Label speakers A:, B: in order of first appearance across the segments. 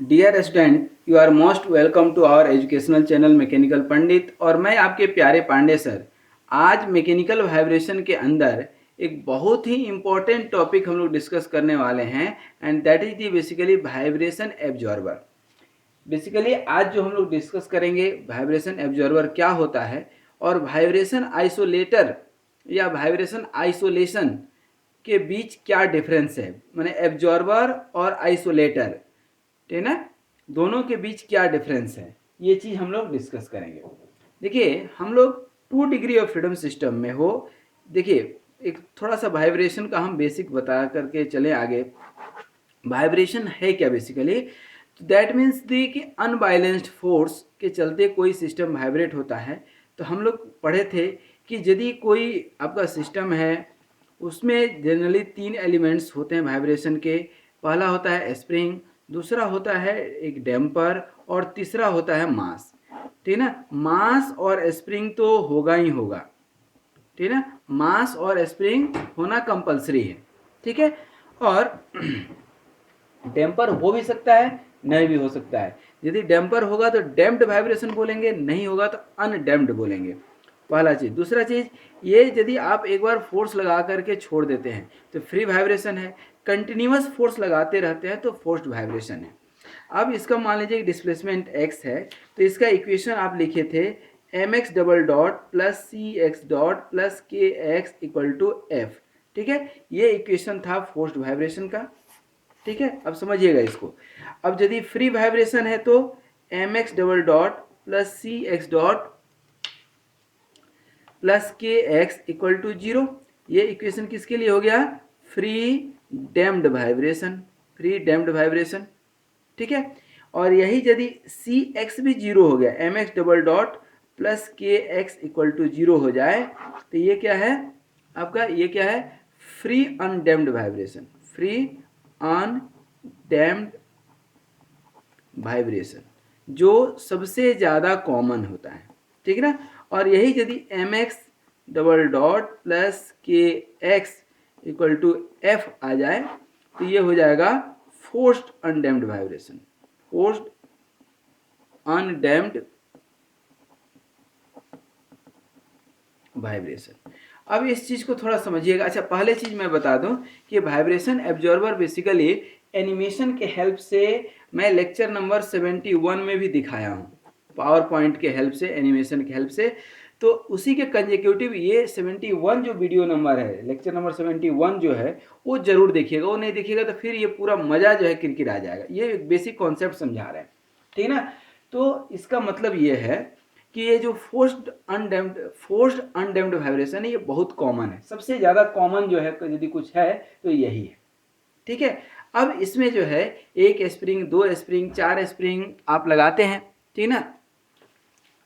A: Dear student, you are most welcome to our educational channel mechanical Pandit. और मैं आपके प्यारे पांडे सर। आज मैकेनिकल वाइब्रेशन के अंदर एक बहुत ही इम्पोर्टेंट टॉपिक हम लोग डिस्कस करने वाले हैं, and that is the basically vibration absorber. Basically आज जो हम लोग डिस्कस करेंगे, वाइब्रेशन एब्जॉर्बर क्या होता है और वाइब्रेशन आइसोलेटर या वाइब्रेशन आइसोलेशन के बीच क्या डिफरेंस है, माने एब्जॉर्बर और आइसोलेटर, ठीक है ना, दोनों के बीच क्या डिफरेंस है, ये चीज़ हम लोग डिस्कस करेंगे। देखिए, हम लोग 2 डिग्री ऑफ फ्रीडम सिस्टम में हो। देखिए, एक थोड़ा सा वाइब्रेशन का हम बेसिक बता करके चले आगे। वाइब्रेशन है क्या बेसिकली? तो दैट मीन्स दी कि अनबैलेंस्ड फोर्स के चलते कोई सिस्टम वाइब्रेट होता है। तो हम लोग पढ़े थे कि यदि कोई आपका सिस्टम है, उसमें जनरली 3 एलिमेंट्स होते हैं वाइब्रेशन के। पहला होता है स्प्रिंग, दूसरा होता है एक डैम्पर, और तीसरा होता है मास। ठीक है ना, मास और स्प्रिंग तो होगा ही होगा, ठीक है ना, मास और स्प्रिंग होना कंपलसरी है। ठीक है, और डैम्पर हो भी सकता है, नहीं भी हो सकता है। यदि डैम्पर होगा तो डैम्प्ड वाइब्रेशन बोलेंगे, नहीं होगा तो अनडैम्प्ड बोलेंगे। पहला चीज़। दूसरा चीज़, ये यदि आप एक बार फोर्स लगा करके छोड़ देते हैं तो फ्री वाइब्रेशन है। कंटिन्यूअस फोर्स लगाते रहते हैं तो फोर्स्ड वाइब्रेशन है। अब इसका मान लीजिए डिस्प्लेसमेंट x है, तो इसका इक्वेशन आप लिखे थे mx double dot plus C x dot plus K X equal to F. ठीक है, ये इक्वेशन था फोर्स्ड वाइब्रेशन का। ठीक है, अब समझिएगा इसको। अब यदि फ्री वाइब्रेशन है तो mx double dot plus C x dot plus K X equal to 0। ये इक्वेशन किसके लिए हो गया? Free damped vibration, free damped vibration. ठीक है, और यही यदि सी एक्स भी 0 हो गया, M X double dot plus K X equal to 0 हो जाए, तो ये क्या है आपका? ये क्या है? Free undamped vibration, free undamped vibration, जो सबसे ज़्यादा कॉमन होता है। ठीक है ना, और यही यदि M X double dot plus K X equal to F आ जाए, तो ये हो जाएगा forced undamped vibration, forced undamped vibration. अब इस चीज़ को थोड़ा समझिएगा। अच्छा, पहले चीज़ मैं बता दूं कि वाइब्रेशन एब्जॉर्बर बेसिकली एनिमेशन के हेल्प से मैं लेक्चर नंबर 71 में भी दिखाया हूं, पावर पॉइंट के हेल्प से, एनिमेशन के हेल्प से। तो उसी के कंजेक्यूटिव ये 71 जो वीडियो नंबर है, लेक्चर नंबर 71 जो है, वो जरूर देखिएगा। वो नहीं देखिएगा तो फिर ये पूरा मजा जो है किरकिरा जाएगा। ये बेसिक कॉन्सेप्ट समझा रहे हैं, ठीक है ना। तो इसका मतलब ये है कि ये जो फोर्स्ड अनडैम्प्ड वाइब्रेशन है, ये बहुत कॉमन है। सबसे ज़्यादा कॉमन जो है यदि कुछ है तो यही है। ठीक है, अब इसमें जो है एक स्प्रिंग, 2 स्प्रिंग, 4 स्प्रिंग आप लगाते हैं, ठीक ना।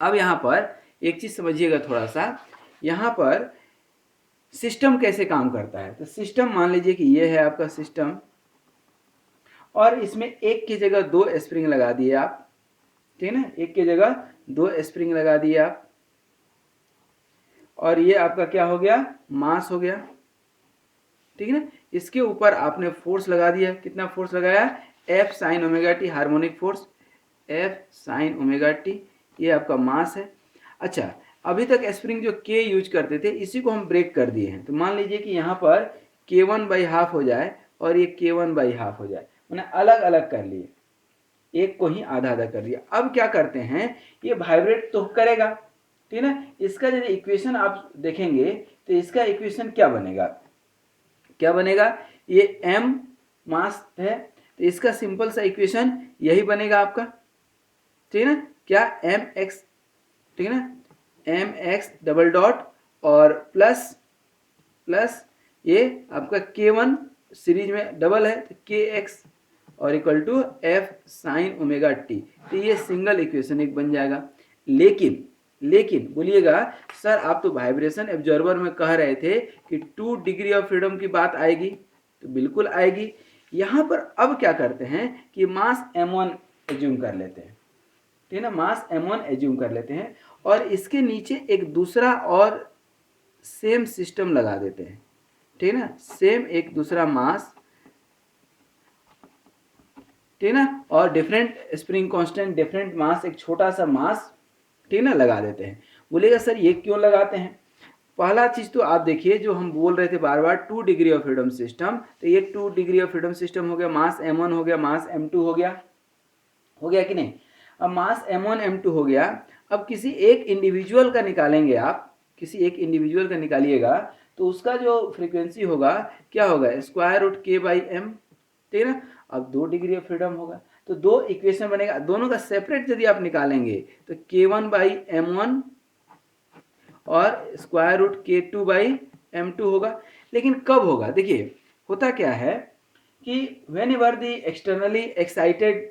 A: अब यहाँ पर एक चीज़ समझिएगा थोड़ा सा, यहाँ पर सिस्टम कैसे काम करता है। तो सिस्टम मान लीजिए कि ये है आपका सिस्टम, और इसमें एक की जगह 2 स्प्रिंग लगा दिए आप, ठीक है ना, एक की जगह 2 स्प्रिंग लगा दिए आप, और ये आपका क्या हो गया? मास हो गया। ठीक है ना, इसके ऊपर आपने फोर्स लगा दिया। कितना फोर्स लगाया? F sine omega T, harmonic force, F sine omega T, ये आपका मास है। अच्छा, अभी तक स्प्रिंग जो के यूज करते थे, इसी को हम ब्रेक कर दिए हैं। तो मान लीजिए कि यहाँ पर k1/2 हो जाए और ये k1/2 हो जाए, मैंने अलग अलग कर लिए, एक को ही आधा आधा कर दिया। अब क्या करते हैं, ये वाइब्रेट तो करेगा, ठीक है ना। इसका यदि इक्वेशन आप देखेंगे तो इसका इक्वेशन क्या बनेगा? क्या बनेगा? ये m मास है, तो इसका सिंपल सा इक्वेशन यही बनेगा आपका, ठीक है ना। क्या? mx, ठीक है ना, mx डबल डॉट और प्लस प्लस ये आपका k1 सीरीज में डबल है तो kx और equal to f sine omega T. तो ये सिंगल इक्वेशन एक बन जाएगा। लेकिन लेकिन बोलिएगा सर, आप तो वाइब्रेशन एब्जॉर्बर में कह रहे थे कि 2 डिग्री ऑफ फ्रीडम की बात आएगी। तो बिल्कुल आएगी। यहाँ पर अब क्या करते हैं कि मास m1 एज्यूम कर लेते हैं, ठीक है ना, मास m1 एज्यूम कर लेते हैं, और इसके नीचे एक दूसरा और सेम सिस्टम लगा देते हैं, ठीक है ना, सेम एक दूसरा मास, ठीक ना, और different spring constant, different mass, एक छोटा सा मास, ठीक ना, लगा देते हैं। बोलेगा सर ये क्यों लगाते हैं? पहला चीज तो आप देखिए, जो हम बोल रहे थे बार बार 2 डिग्री ऑफ फ्रीडम सिस्टम, तो ये 2 डिग्री ऑफ फ्रीडम सिस्टम हो गया, मास m1 हो गया, मास m2 हो गया कि नहीं? अब मास m1 m2 हो गया, अब किसी एक इंडिविजुअल का निकालेंगे आप, किसी एक इंडिविजुअल का निकालिएगा तो उसका जो फ्रीक्वेंसी होगा क्या होगा, square root k by M, ठीक है ना। अब 2 डिग्री ऑफ फ्रीडम होगा, तो दो इक्वेशन बनेगा, दोनों का सेपरेट यदि आप निकालेंगे तो k1 बाई m1 और square root k2 by m2 होगा। लेकिन कब होगा? देखिए होता क्या है कि when ever the externally excited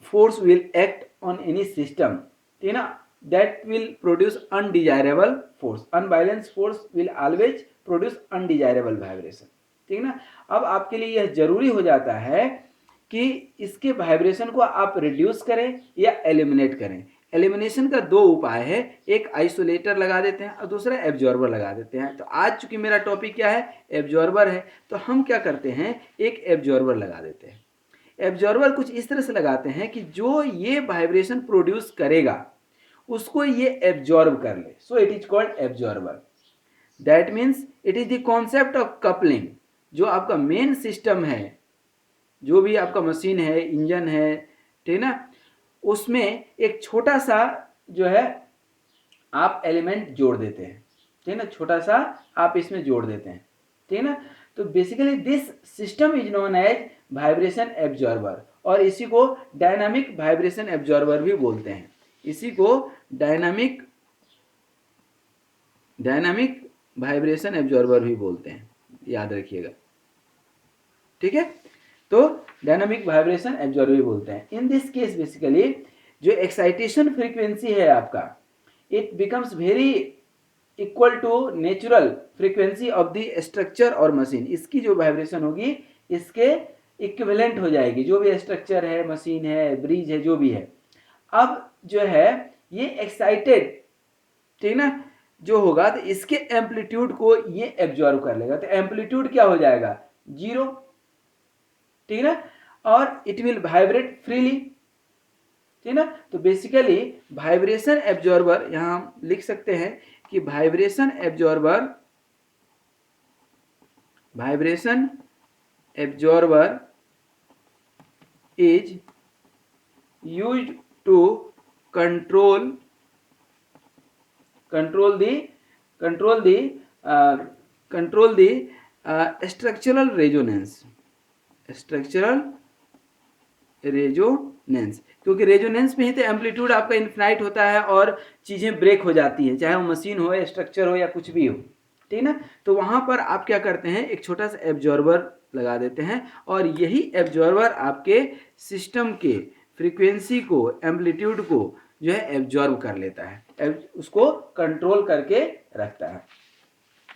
A: force will act on any system, ठीक ना, that will produce undesirable force, unbalanced force will always produce undesirable vibration, ठीक ना। अब आपके लिए यह जरूरी हो जाता है कि इसके वाइब्रेशन को आप रिड्यूस करें या एलिमिनेट करें। एलिमिनेशन का दो उपाय है, एक आइसोलेटर लगा देते हैं और दूसरा एब्जॉर्बर लगा देते हैं। तो आज चूंकि मेरा टॉपिक क्या है, एब्जॉर्बर है, तो हम क्या करते हैं, एक एब्जॉर्बर लगा देते हैं। एब्जॉर्बर कुछ इस तरह से लगाते हैं कि जो ये वाइब्रेशन प्रोड्यूस करेगा उसको ये एब्जॉर्ब कर ले, so it is called absorber. That means it is the concept of coupling. जो आपका मेन सिस्टम है, जो भी आपका मशीन है, इंजन है, ठीक ना, उसमें एक छोटा सा जो है आप एलिमेंट जोड़ देते हैं, ठीक ना, छोटा सा आप इसमें जोड़ देते हैं, ठीक ना। तो basically this system is known as vibration absorber, और इसी को डायनामिक वाइब्रेशन एब्जॉर्बर भी बोलते हैं। इसी को डायनामिक वाइब्रेशन एब्जॉर्बर भी बोलते हैं, याद रखिएगा, ठीक है। तो डायनामिक वाइब्रेशन एब्जॉर्बर भी बोलते हैं। इन दिस केस बेसिकली जो एक्साइटेशन फ्रीक्वेंसी है आपका, it becomes very equal to natural frequency of the structure और मशीन। इसकी जो वाइब्रेशन होगी इसके इक्विवेलेंट हो जाएगी, जो भी स्ट्रक्चर है, मशीन है, ब्रिज है, जो भी है। अब जो है ये एक्साइटेड, ठीक ना, जो होगा तो इसके एम्पलीट्यूड को ये एब्जॉर्ब कर लेगा, तो एम्पलीट्यूड क्या हो जाएगा, 0, ठीक ना, और इट विल वाइब्रेट फ्रीली, ठीक ना। तो बेसिकली वाइब्रेशन एब्जॉर्बर, यहां हम लिख सकते हैं कि vibration absorber is used to control the structural resonance, क्योंकि रेजोनेंस में ही तो एम्पलीट्यूड आपका इन्फिनाइट होता है और चीजें ब्रेक हो जाती हैं, चाहे वो मशीन हो या स्ट्रक्चर हो या कुछ भी हो, ठीक ना। तो वहां पर आप क्या करते हैं, एक छोटा सा एब्जॉर्बर लगा देते हैं, और यही एब्जॉर्बर आपके सिस्टम के फ्रीक्वेंसी को, एम्पलीट्यूड को जो है एब्जॉर्ब कर लेता है, उसको कंट्रोल करके रखता है।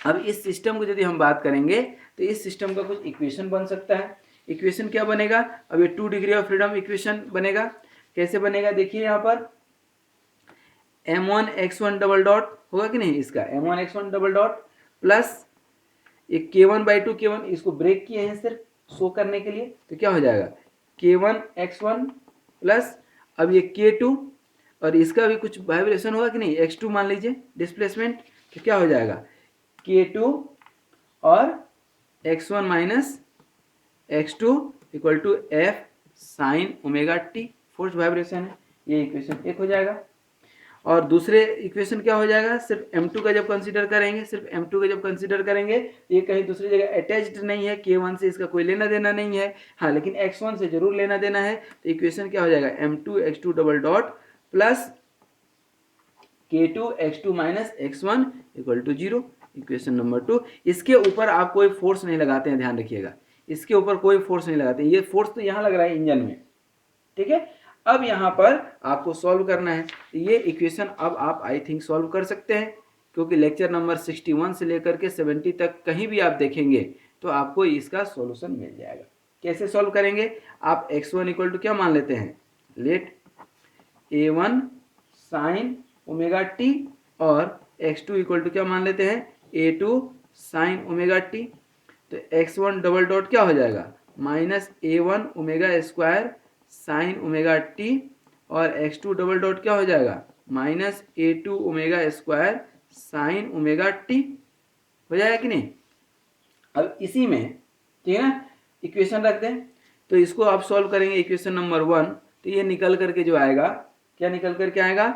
A: अब इस सिस्टम को यदि हम बात करेंगे तो इस सिस्टम का कुछ इक्वेशन बन सकता है। इक्वेशन क्या बनेगा, अब ये 2 डिग्री ऑफ फ्रीडम इक्वेशन बनेगा। कैसे बनेगा, देखिए यहाँ पर m1x1 डबल डॉट होगा कि नहीं, इसका m1x1 डबल डॉट प्लस एक k1/2 k1, इसको ब्रेक किए हैं सिर्फ शो करने के लिए, तो क्या हो जाएगा k1x1 प्लस अब ये k2, और इसका भी कुछ वाइब्रेशन होगा कि नहीं, x2 मान लीजिए डिस्प्लेसमेंट, तो क्या हो जाएगा k2 और x1 minus x2 equal to f sine omega T, force vibration है। ये इक्वेशन एक हो जाएगा। और दूसरे इक्वेशन क्या हो जाएगा, सिर्फ m2 का जब कंसीडर करेंगे, सिर्फ m2 का जब कंसीडर करेंगे, ये कहीं दूसरी जगह अटैच्ड नहीं है, k1 से इसका कोई लेना देना नहीं है, हाँ, लेकिन x1 से जरूर लेना देना है। तो इक्वेशन क्या हो जाएगा m2 x2 double dot plus k2 x2 minus x1 equal to 0, equation number 2। इसके ऊपर आप कोई फोर्स नहीं लगाते हैं, ध्यान रखिएगा, इसके ऊपर कोई फोर्स नहीं लगाते, ये फोर्स तो यहाँ लग रहा है इंजन में, ठीक है। अब यहाँ पर आपको सॉल्व करना है, तो ये इक्वेशन अब आप आई थिंक सॉल्व कर सकते हैं, क्योंकि लेक्चर नंबर 61 से लेकर के 70 तक कहीं भी आप देखेंगे तो आपको इसका सॉल्यूशन मिल जाएगा। कैसे सॉल्व करेंगे, आप x1 इक्वल टू क्या मान लेते हैं, late a1 sign omega T, और x2 इक्वल टू क्या मान लेते हैं a2 साइन ओमेगा टी। तो x1 डबल डॉट क्या हो जाएगा minus A1 omega square sine omega T, और x2 डबल डॉट क्या हो जाएगा, minus A2 omega square sine omega T. हो जाएगा कि नहीं। अब इसी में, ठीक है ना, इक्वेशन रख दें। तो इसको आप सॉल्व करेंगे इक्वेशन नंबर 1, तो ये निकल करके जो आएगा, क्या निकल करके आएगा,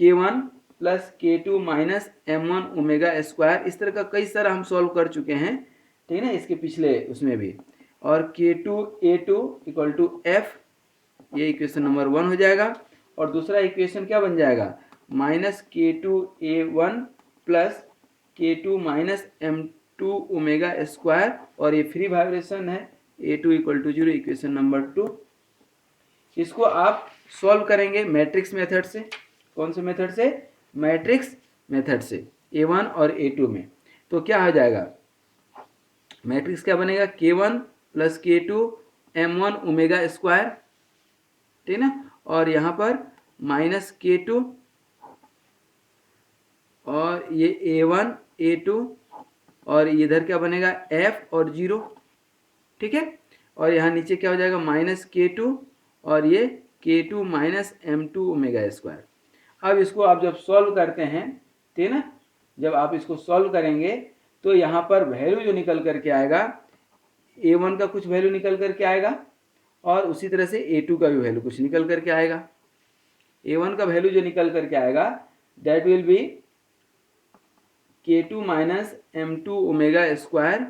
A: K1 plus K2 minus M1 omega square. इस तरह का कई सारा हम सॉल्व कर चुके हैं, ठीक है ना, इसके पिछले उसमें भी। और K2 A2 equal to F, ये इक्वेशन नंबर 1 हो जाएगा। और दूसरा इक्वेशन क्या बन जाएगा, minus K2 A1 plus K2 minus M2 omega square, और ये फ्री वाइब्रेशन है, A2 equal to 0, equation number 2। इसको आप सॉल्व करेंगे मैट्रिक्स मेथड से। कौन से मेथड से, मैट्रिक्स मेथड से, A1 और A2 में। तो क्या हो जाएगा, मैट्रिक्स क्या बनेगा, K1 plus K2 M1 omega square, ठीक ना, और यहाँ पर माइनस K2, और ये A1 A2, और इधर क्या बनेगा F और 0, ठीक है। और यहाँ नीचे क्या हो जाएगा, माइनस K2, और ये K2 minus M2 omega square. अब इसको आप जब सॉल्व करते हैं, ठीक है ना, जब आप इसको सॉल्व करेंगे तो यहाँ पर वैल्यू जो निकल करके आएगा, A1 का कुछ वैल्यू निकल करके आएगा, और उसी तरह से A2 का भी वैल्यू कुछ निकल करके आएगा। A1 का वैल्यू जो निकल करके आएगा, that will be K2 minus M2 omega square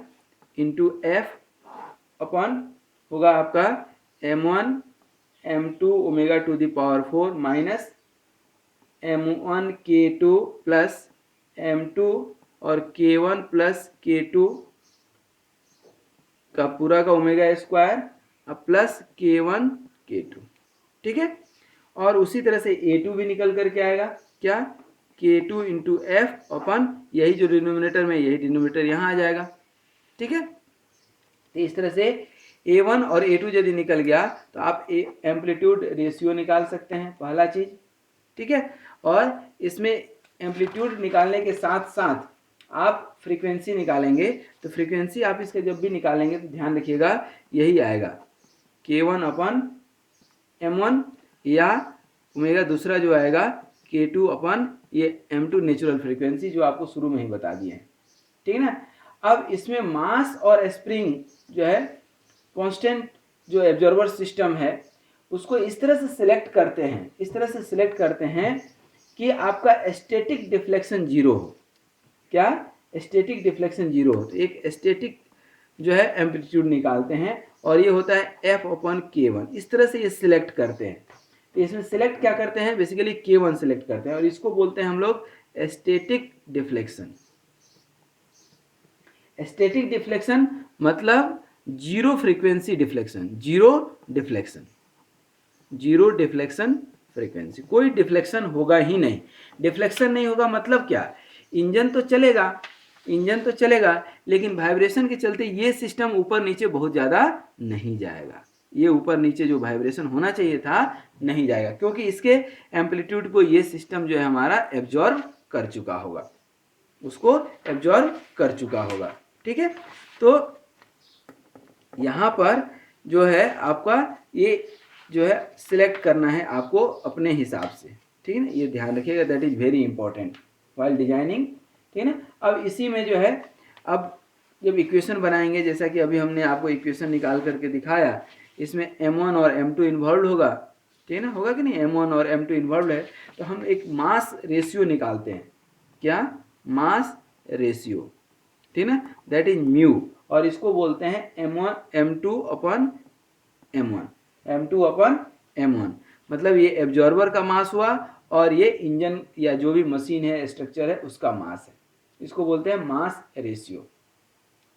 A: into F upon होगा आपका M1 M2 omega to the power 4 minus M1 K2 plus M2 और K1 प्लस K2 का पूरा का omega square plus K1 K2, ठीक है। और उसी तरह से A2 भी निकल करके आएगा, क्या, K2 इंटू एफ अपन, यही जो डिनोमिनेटर में, यही डिनोमिनेटर यहाँ आ जाएगा, ठीक है। तो इस तरह से A1 और A2 यदि निकल गया तो आप एम्पलीट्यूड रेशियो निकाल सकते हैं, पहला चीज, ठीक है। और इसमें एम्पलीट्यूड निकालने के साथ साथ आप फ्रीक्वेंसी निकालेंगे, तो फ्रीक्वेंसी आप इसके जब भी निकालेंगे तो ध्यान रखिएगा यही आएगा, K1 अपन M1, या ओमेगा दूसरा जो आएगा K2 अपन ये M2 नेचुरल फ्रीक्वेंसी, जो आपको शुरू में ही बता दिए हैं, ठीक है ना। अब इसमें मास और स्प्रिंग जो है, कांस्टेंट जो एब्जॉर्बर सिस्टम है, उसको इस तरह से सिलेक्ट करते हैं, इस तरह से सिलेक्ट करते हैं कि आपका स्टैटिक डिफ्लेक्शन 0 हो। क्या, स्टैटिक डिफ्लेक्शन 0 हो। तो एक स्टैटिक जो है एम्पलीट्यूड निकालते हैं, और ये होता है F अपॉन K1। इस तरह से ये सिलेक्ट करते हैं। तो इसमें सिलेक्ट क्या करते हैं, बेसिकली K1 सिलेक्ट करते हैं, और इसको बोलते हैं हम लोग स्टैटिक डिफ्लेक्शन। स्टैटिक डिफ्लेक्शन मतलब zero frequency deflection, zero deflection, zero deflection frequency, कोई डिफ्लेक्शन होगा ही नहीं। डिफ्लेक्शन नहीं होगा मतलब क्या, इंजन तो चलेगा, इंजन तो चलेगा, लेकिन वाइब्रेशन के चलते ये सिस्टम ऊपर नीचे बहुत ज़्यादा नहीं जाएगा। ये ऊपर नीचे जो वाइब्रेशन होना चाहिए था नहीं जाएगा, क्योंकि इसके एम्पलीट्यूड को ये सिस्टम जो है हमारा एब्जॉर्ब कर चुका होगा, उसको एब्जॉर्ब कर चुका होगा, ठीक है। तो यहाँ पर जो है आपका ये जो है सिलेक्ट करना है आपको अपने हिसाब से, ठीक है ना, ये ध्यान रखिएगा, that is very important while designing, ठीक है ना। अब इसी में जो है, अब जब इक्वेशन बनाएंगे, जैसा कि अभी हमने आपको इक्वेशन निकाल करके दिखाया, इसमें M1 और M2 इन्वॉल्व होगा, ठीक है ना, होगा कि नहीं, M1 और M2 इन्वॉल्व है, तो हम एक मास रेशियो निकालते हैं, क्या, मास रेशियो, ठीक है ना, दैट इज म्यू, और इसको बोलते हैं M2 अपन M1, M2 अपन M1, मतलब ये एब्जॉर्बर का मास हुआ, और ये इंजन या जो भी मशीन है, स्ट्रक्चर है, उसका मास है, इसको बोलते हैं मास रेशियो,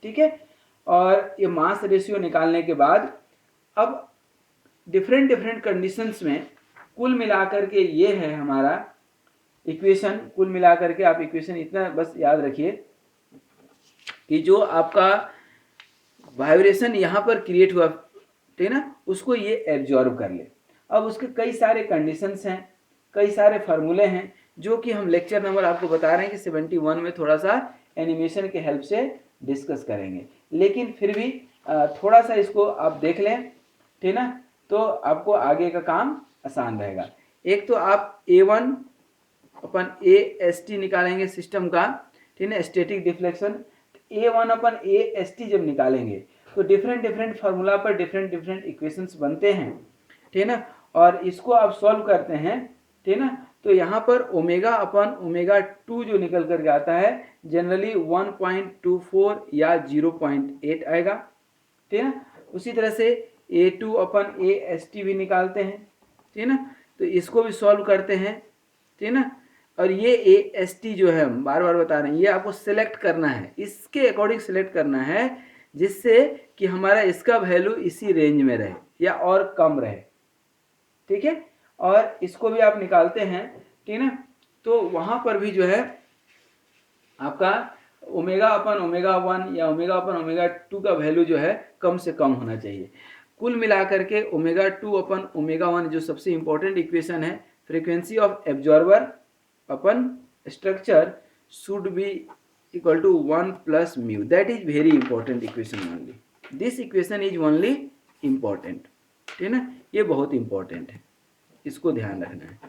A: ठीक है। और ये मास रेशियो निकालने के बाद अब डिफरेंट डिफरेंट कंडीशंस में कुल मिलाकर के ये है हमारा इक्वेशन। कुल मिलाकर के आप इक्वेशन इतना बस याद रखिए कि जो आपका वाइब्रेशन यहाँ पर क्रिएट हुआ, ठीक है ना, उसको ये एब्जॉर्ब कर ले। अब उसके कई सारे कंडीशंस हैं, कई सारे फार्मूले हैं, जो कि हम लेक्चर नंबर आपको बता रहे हैं कि 71 में थोड़ा सा एनिमेशन के हेल्प से डिस्कस करेंगे। लेकिन फिर भी थोड़ा सा इसको आप देख लें, ठीक ना, तो आपको आगे का काम आसान रहेगा। एक तो आप A1 अपन AST निकालेंगे सिस्टम का, ठीक है, स्टैटिक डिफ्लेक्शन। A1 अपन AST जब निकालेंगे तो डिफरेंट डिफरेंट फार्मूला पर डिफरेंट डिफरेंट इक्वेशंस बनते हैं, ठीक है ना, और इसको आप सॉल्व करते हैं, ठीक है ना, तो यहाँ पर ओमेगा अपन ओमेगा 2 जो निकल करके आता है जनरली 1.24 या 0.8 आएगा, ठीक है ना। उसी तरह से A2 अपन AST भी निकालते हैं, ठीक है ना, तो इसको भी सॉल्व करते हैं, ठीक है ना। और ये AST जो है हम बार बार बता रहे हैं, ये आपको सिलेक्ट करना है, इसके अकॉर्डिंग सिलेक्ट करना है जिससे कि हमारा इसका वैल्यू इसी रेंज में रहे या और कम रहे, ठीक है। और इसको भी आप निकालते हैं, ठीक है ना, तो वहाँ पर भी जो है आपका ओमेगा अपन ओमेगा 1 या ओमेगा अपन ओमेगा 2 का वैल्यू जो है कम से कम होना चाहिए। कुल मिलाकर के ओमेगा 2 अपन ओमेगा 1 जो सबसे इंपॉर्टेंट इक्वेशन है, frequency of absorber upon structure should be equal to 1 plus mu, that is very important equation only, this equation is only important, ठीक है ना, ये बहुत इंपॉर्टेंट है, इसको ध्यान रखना है।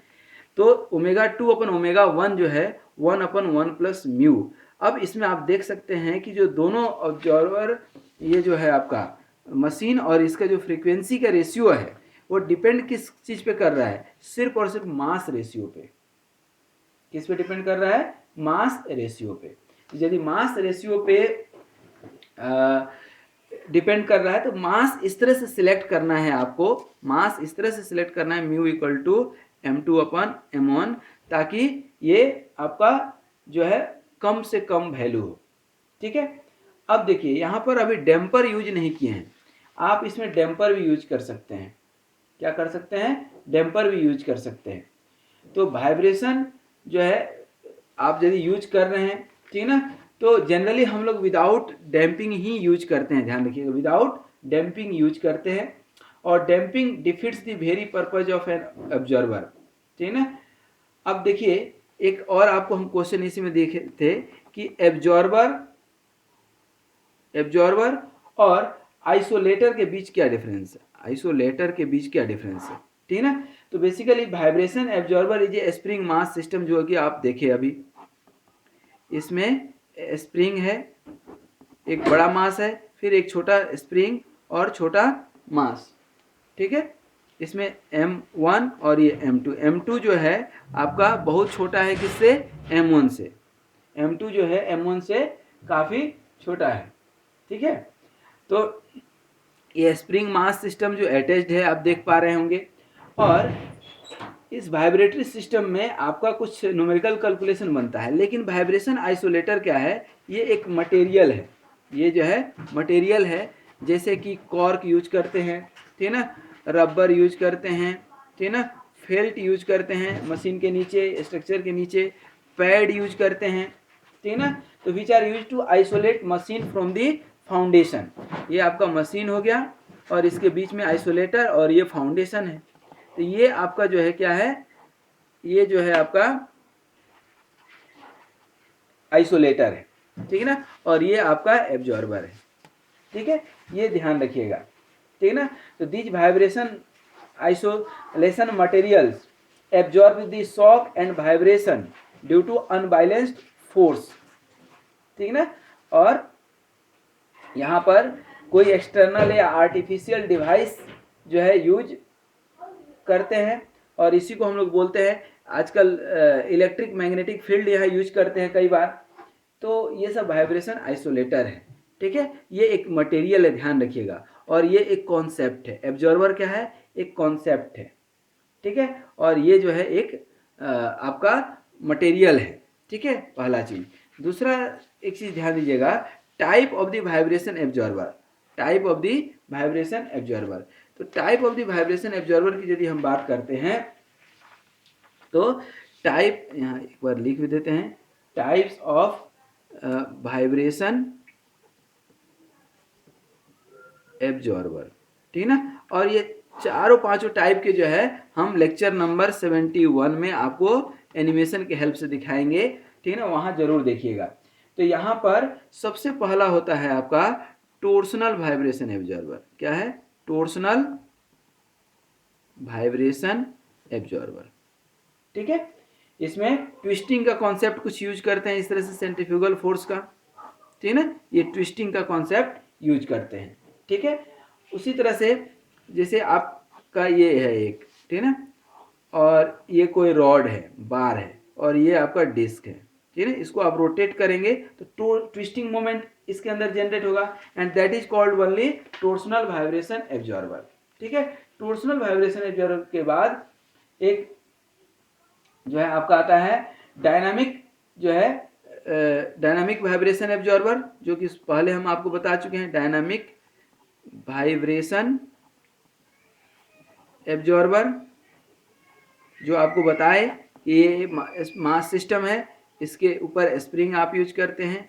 A: तो ओमेगा 2 अपन ओमेगा 1 जो है 1 अपन 1 प्लस म्यू। अब इसमें आप देख सकते हैं कि जो दोनों ऑब्जर्वर ये जो है आपका मशीन और इसका जो फ्रीक्वेंसी का रेशियो है वो डिपेंड किस चीज़ पे कर रहा है, सिर्फ और सिर्फ मास रेशियो पे। किस पे डिपेंड कर रहा है? मास रेशियो पे। यदि मास रेशियो पे डिपेंड कर रहा है तो मास इस तरह से सिलेक्ट करना है आपको, मास इस तरह से सिलेक्ट करना है mu equal to m2 upon m1, ताकि ये आपका जो है कम से कम वैल्यू हो, ठीक है। अब देखिए यहाँ पर अभी डैम्पर यूज नहीं किए हैं, आप इसमें डैम्पर भी यूज कर सकते हैं। क्या कर सकते हैं? डैम्पर भी यूज कर सकते हैं। तो वाइब्रेशन जो है आप यदि यूज कर रहे हैं, ठीक है ना, तो जनरली हम लोग विदाउट डैम्पिंग ही यूज करते हैं, ध्यान रखिएगा, विदाउट डैम्पिंग यूज करते हैं। और damping defeats the very purpose of an observer, ठीक है ना। अब देखिए एक और आपको हम क्वेश्चन इसी में देखे थे कि एब्जॉर्बर और आइसोलेटर के बीच क्या डिफरेंस है, आइसोलेटर के बीच क्या डिफरेंस है, ठीक है ना। तो basically vibration absorber is a spring mass system, जो कि आप देखे अभी इसमें स्प्रिंग है, एक बड़ा मास है, फिर एक छोटा स्प्रिंग और छोटा मास, ठीक है। इसमें M1 और ये M2, M2 जो है आपका बहुत छोटा है किससे? M1 से। M2 जो है M1 से काफ़ी छोटा है, ठीक है। तो ये स्प्रिंग मास सिस्टम जो अटैच्ड है आप देख पा रहे होंगे, और इस वाइब्रेटरी सिस्टम में आपका कुछ न्यूमेरिकल कैलकुलेशन बनता है। लेकिन वाइब्रेशन आइसोलेटर क्या है? ये एक मटेरियल है, ये जो है मटेरियल है, जैसे कि कॉर्क यूज करते हैं, ठीक है ना, रबर यूज करते हैं, ठीक है ना, फेल्ट यूज करते हैं मशीन के नीचे, स्ट्रक्चर के नीचे, पैड यूज करते हैं, ठीक है ना। तो which are use to isolate machine from the foundation. ये आपका मशीन हो गया और इसके बीच में आइसोलेटर और ये फाउंडेशन है। तो ये आपका जो है क्या है? ये जो है आपका आइसोलेटर है, ठीक है ना, और ये आपका एब्जॉर्बर है, ठीक है, ये ध्यान रखिएगा, ठीक है ना। तो this vibration isolation materials absorb the shock and vibration due to unbalanced force, ठीक है ना। और यहाँ पर कोई एक्सटर्नल या आर्टिफिशियल डिवाइस जो है यूज करते हैं, और इसी को हम लोग बोलते हैं आजकल इलेक्ट्रिक मैग्नेटिक फील्ड यहाँ यूज करते हैं कई बार। तो ये सब वाइब्रेशन आइसोलेटर है, ठीक है, ये एक मटेरियल है, ध्यान रखिएगा, और ये एक कॉन्सेप्ट है। एब्जॉर्बर क्या है? एक कॉन्सेप्ट है, ठीक है, और ये जो है एक आपका मटेरियल है, ठीक है, पहला चीज। दूसरा एक चीज ध्यान दीजिएगा, type of the vibration absorber, type of the vibration absorber. तो type of the vibration absorber की यदि हम बात करते हैं तो टाइप यहाँ एक बार लिख भी देते हैं, टाइप्स ऑफ वाइब्रेशन एब्जॉर्बर, ठीक है ना। और ये चारों पांचों टाइप के जो है हम लेक्चर नंबर 71 में आपको एनिमेशन के हेल्प से दिखाएंगे, ठीक है ना, वहाँ जरूर देखिएगा। तो यहाँ पर सबसे पहला होता है आपका टोर्सनल वाइब्रेशन एब्जॉर्बर। क्या है? Torsional vibration absorber. ठीक है, इसमें ट्विस्टिंग का कॉन्सेप्ट कुछ यूज करते हैं इस तरह से, सेंट्रीफ्यूगल फोर्स का, ठीक है ना, ये ट्विस्टिंग का कॉन्सेप्ट यूज करते हैं। ठीक है, उसी तरह से जैसे आपका ये है एक, ठीक है ना, और ये कोई रॉड है, बार है, और ये आपका डिस्क है, ठीक है, इसको आप रोटेट करेंगे तो ट्विस्टिंग मोमेंट इसके अंदर जनरेट होगा, and that is called only torsional vibration absorber. ठीक है, टोर्सनल वाइब्रेशन एब्जॉर्बर के बाद एक जो है आपका आता है डायनामिक, जो है डायनामिक वाइब्रेशन एब्जॉर्बर, जो कि पहले हम आपको बता चुके हैं, डायनामिक वाइब्रेशन एब्जॉर्बर, जो आपको बताए कि ये मास सिस्टम है, इसके ऊपर स्प्रिंग आप यूज करते हैं,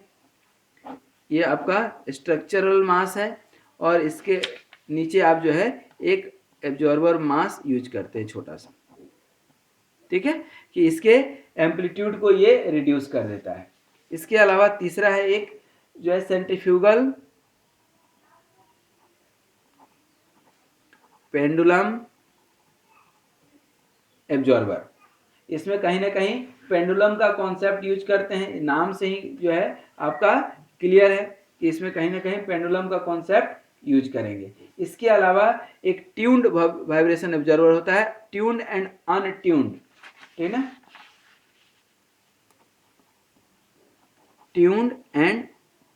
A: ये आपका स्ट्रक्चरल मास है, और इसके नीचे आप जो है एक एब्जॉर्बर मास यूज करते हैं छोटा सा। ठीक है, कि इसके एम्पलीट्यूड को ये रिड्यूस कर देता है। इसके अलावा तीसरा है एक जो है सेंट्रीफ्यूगल पेंडुलम एब्जॉर्बर। इसमें कहीं ना कहीं पेंडुलम का कॉन्सेप्ट यूज करते हैं, नाम से ही जो है आपका क्लियर है कि इसमें कहीं ना कहीं पेंडुलम का कॉन्सेप्ट यूज करेंगे। इसके अलावा एक ट्यून्ड वाइब्रेशन ऑब्जर्वर होता है, ट्यून्ड एंड अनट्यून्ड, ठीक है ना, tuned and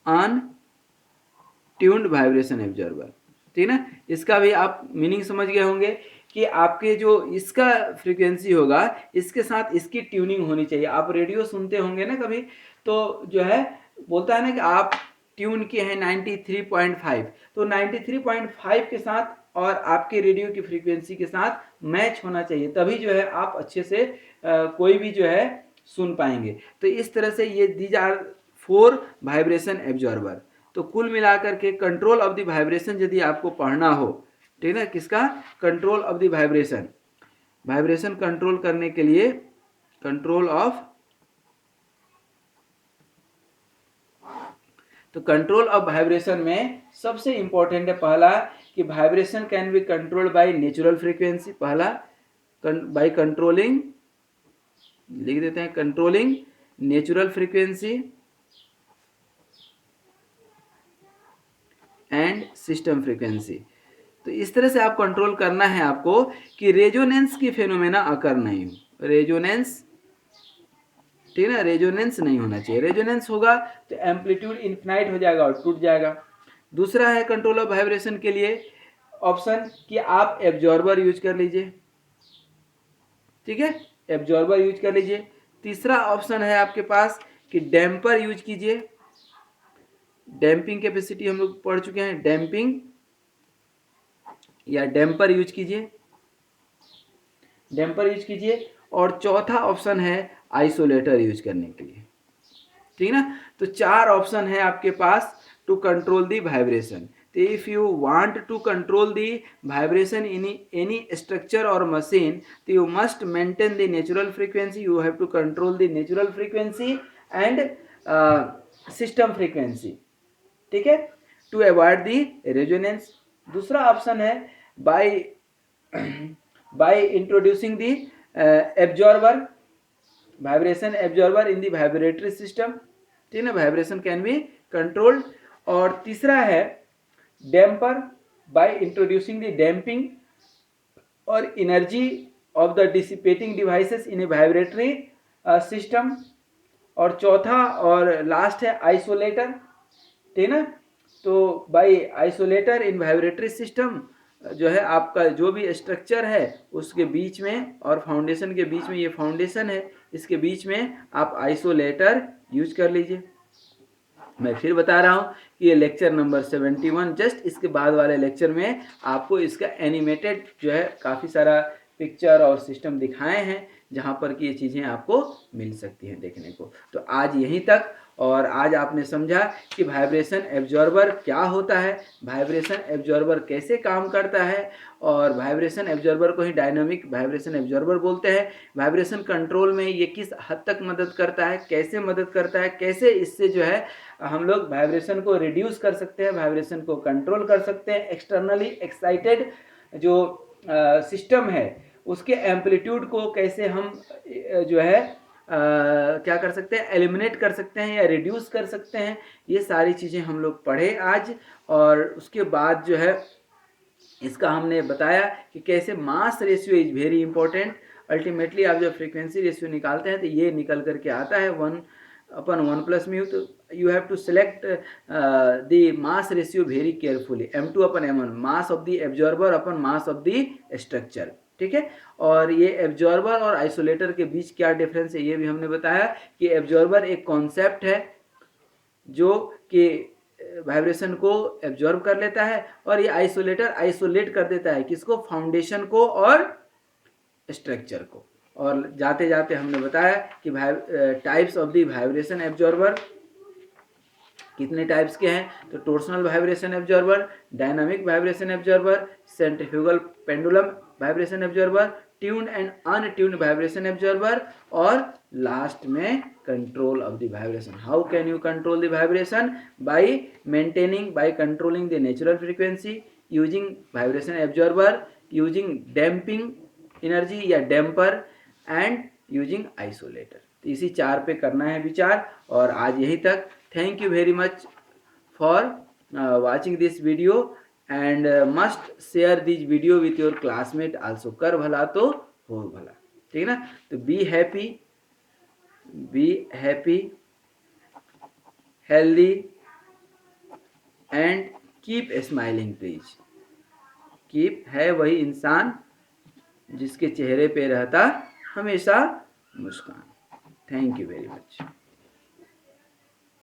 A: untuned vibration observer, ठीक है ना। इसका भी आप मीनिंग समझ गए होंगे कि आपके जो इसका फ्रीक्वेंसी होगा इसके साथ इसकी ट्यूनिंग होनी चाहिए। आप रेडियो सुनते होंगे ना कभी, तो जो है बोलता है ना कि आप ट्यून किए हैं 93.5, तो 93.5 के साथ और आपके रेडियो की फ्रीक्वेंसी के साथ मैच होना चाहिए, तभी जो है आप अच्छे से कोई भी जो है सुन पाएंगे। तो इस तरह से ये दीज आर 4 वाइब्रेशन एब्जॉर्बर। तो कुल मिलाकर के कंट्रोल ऑफ द वाइब्रेशन यदि आपको पढ़ना हो, ठीक है ना, किसका? Control of the vibration, vibration control करने के लिए कंट्रोल ऑफ, तो कंट्रोल ऑफ वाइब्रेशन में सबसे इंपॉर्टेंट है पहला कि vibration can be controlled by natural frequency. पहला बाय कंट्रोलिंग, लिख देते हैं, controlling natural frequency and system frequency. तो इस तरह से आप कंट्रोल करना है आपको कि रेजोनेंस की फेनोमेना अकर नहीं हो। रेजोनेंस, ठीक है ना, रेजोनेंस नहीं होना चाहिए। रेजोनेंस होगा तो एम्पलीट्यूड इन्फिनाइट हो जाएगा और टूट जाएगा। दूसरा है कंट्रोल ऑफ वाइब्रेशन के लिए ऑप्शन कि आप एब्जॉर्बर यूज कर लीजिए, ठीक है, एब्जॉर्बर यूज कर लीजिए। तीसरा ऑप्शन है आपके पास कि डैम्पर यूज कीजिए। डैम्पिंग कैपेसिटी हम लोग पढ़ चुके हैं, डैम्पिंग या डैम्पर यूज कीजिए, डैम्पर यूज कीजिए। और चौथा ऑप्शन है आइसोलेटर यूज करने के लिए, ठीक है ना। तो 4 ऑप्शन है आपके पास टू कंट्रोल दी वाइब्रेशन। तो if you want to control the vibration in any structure और मशीन, तो you must maintain the natural frequency, you have to control the natural frequency and system frequency, ठीक है, to avoid the resonance. दूसरा option है by introducing the absorber, vibration absorber in the vibratory system, ठीक है ना, vibration can be controlled. और तीसरा है damper, by introducing the damping और energy of the dissipating devices in a vibratory system. और चौथा और लास्ट है आइसोलेटर, ठीक है ना। तो बाय आइसोलेटर इन वाइब्रेटरी सिस्टम जो है आपका जो भी स्ट्रक्चर है उसके बीच में और फाउंडेशन के बीच में, ये फाउंडेशन है, इसके बीच में आप आइसोलेटर यूज कर लीजिए। मैं फिर बता रहा हूँ कि ये लेक्चर नंबर 71, जस्ट इसके बाद वाले लेक्चर में आपको इसका एनिमेटेड जो है काफ़ी सारा पिक्चर और सिस्टम दिखाए हैं, जहाँ पर कि ये चीज़ें आपको मिल सकती हैं देखने को। तो आज यहीं तक, और आज आपने समझा कि वाइब्रेशन एब्जॉर्बर क्या होता है, वाइब्रेशन एब्जॉर्बर कैसे काम करता है, और वाइब्रेशन एब्जॉर्बर को ही डायनामिक वाइब्रेशन एब्जॉर्बर बोलते हैं। वाइब्रेशन कंट्रोल में ये किस हद तक मदद करता है, कैसे मदद करता है, कैसे इससे जो है हम लोग वाइब्रेशन को रिड्यूस कर सकते हैं, वाइब्रेशन को कंट्रोल कर सकते हैं। एक्सटर्नली एक्साइटेड जो सिस्टम है उसके एम्पलीट्यूड को कैसे हम जो है क्या कर सकते हैं, एलिमिनेट कर सकते हैं या रिड्यूस कर सकते हैं, ये सारी चीज़ें हम लोग पढ़े आज। और उसके बाद जो है इसका हमने बताया कि कैसे mass ratio is very important. Ultimately आप जब फ्रीक्वेंसी रेशियो निकालते हैं तो ये निकल करके आता है 1/1 + म्यू। तो you have to select the mass ratio very carefully, M2/M1, mass of the absorber upon mass of the structure. ठीक है, और ये एब्जॉर्बर और आइसोलेटर के बीच क्या डिफरेंस है ये भी हमने बताया कि एब्जॉर्बर एक कॉन्सेप्ट है जो कि वाइब्रेशन को एब्जॉर्ब कर लेता है, और ये आइसोलेटर आइसोलेट कर देता है किसको, फाउंडेशन को और स्ट्रक्चर को। और जाते जाते हमने बताया कि types of the vibration absorber कितने टाइप्स के हैं, तो torsional vibration absorber, dynamic vibration absorber, centrifugal pendulum vibration absorber, tuned and untuned vibration absorber, और लास्ट में control of the vibration. How can you control the vibration? By maintaining, by controlling the natural frequency, using vibration absorber, using damping energy या damper, and using isolator. तो इसी 4 पे करना है विचार। और आज यहीं तक। Thank you very much for watching this video, and must share this video with your classmate also। कर भला तो हो भला, ठीक ना। तो be happy, healthy and keep smiling please। keep है वही इंसान जिसके चेहरे पे रहता हमेशा मुस्कान। Thank you very much.